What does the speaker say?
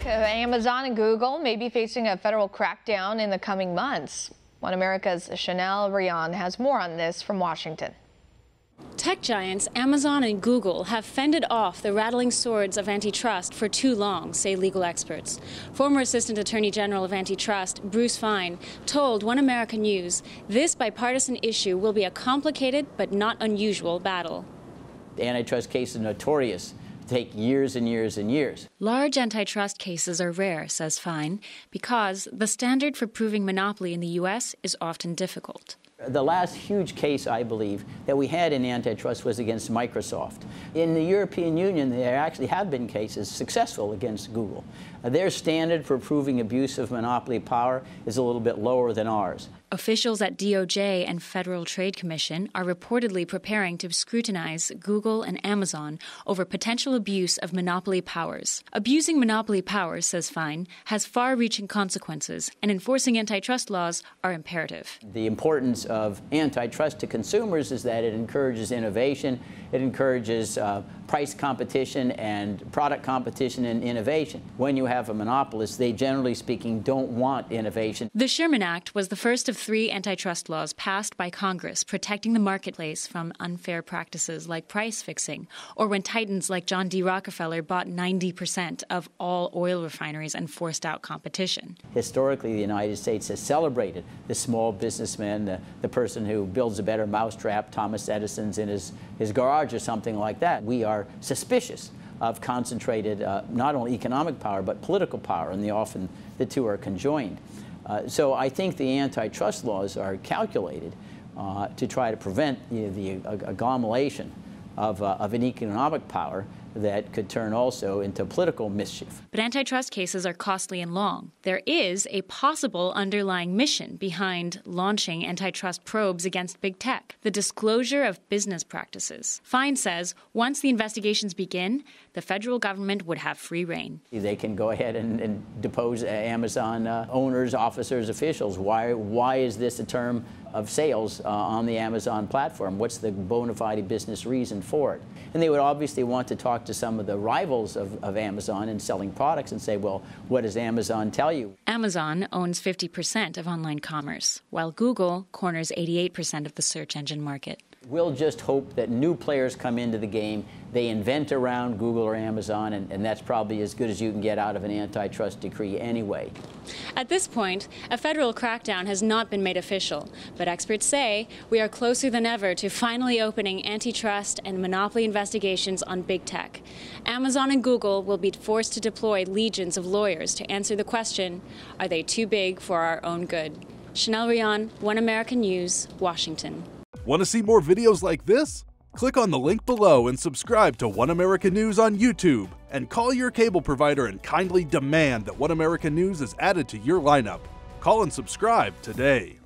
Amazon and Google may be facing a federal crackdown in the coming months. One America's Chanel Rion has more on this from Washington. Tech giants Amazon and Google have fended off the rattling swords of antitrust for too long, say legal experts. Former Assistant Attorney General of Antitrust, Bruce Fein, told One America News this bipartisan issue will be a complicated but not unusual battle. The antitrust case is notorious. Take years and years and years. Large antitrust cases are rare, says Fein, because the standard for proving monopoly in the U.S. is often difficult. The last huge case, I believe, that we had in antitrust was against Microsoft. In the European Union, there actually have been cases successful against Google. Their standard for proving abuse of monopoly power is a little bit lower than ours. Officials at DOJ and Federal Trade Commission are reportedly preparing to scrutinize Google and Amazon over potential abuse of monopoly powers. Abusing monopoly powers, says Fein, has far-reaching consequences, and enforcing antitrust laws are imperative. The importance of antitrust to consumers is that it encourages innovation, it encourages price competition and product competition and innovation. When you have a monopolist, they generally speaking don't want innovation. The Sherman Act was the first of 3 antitrust laws passed by Congress protecting the marketplace from unfair practices like price fixing, or when titans like John D. Rockefeller bought 90% of all oil refineries and forced out competition. Historically, the United States has celebrated the small businessman, the person who builds a better mousetrap, Thomas Edison's in his garage or something like that. We are suspicious of concentrated not only economic power but political power, and often the two are conjoined. So I think the antitrust laws are calculated to try to prevent the agglomeration of an economic power that could turn also into political mischief. But antitrust cases are costly and long. There is a possible underlying mission behind launching antitrust probes against big tech: the disclosure of business practices. Fein says once the investigations begin, the federal government would have free rein. They can go ahead and depose Amazon owners, officers, officials. Why is this a term of sales on the Amazon platform? What's the bona fide business reason for it? And they would obviously want to talk to some of the rivals of Amazon in selling products and say, well, what does Amazon tell you? Amazon owns 50% of online commerce, while Google corners 88% of the search engine market. We'll just hope that new players come into the game, they invent around Google or Amazon, and that's probably as good as you can get out of an antitrust decree anyway. At this point, a federal crackdown has not been made official, but experts say we are closer than ever to finally opening antitrust and monopoly investigations on big tech. Amazon and Google will be forced to deploy legions of lawyers to answer the question, are they too big for our own good? Chanel Rion, One America News, Washington. Want to see more videos like this? Click on the link below and subscribe to One America News on YouTube, and call your cable provider and kindly demand that One America News is added to your lineup. Call and subscribe today.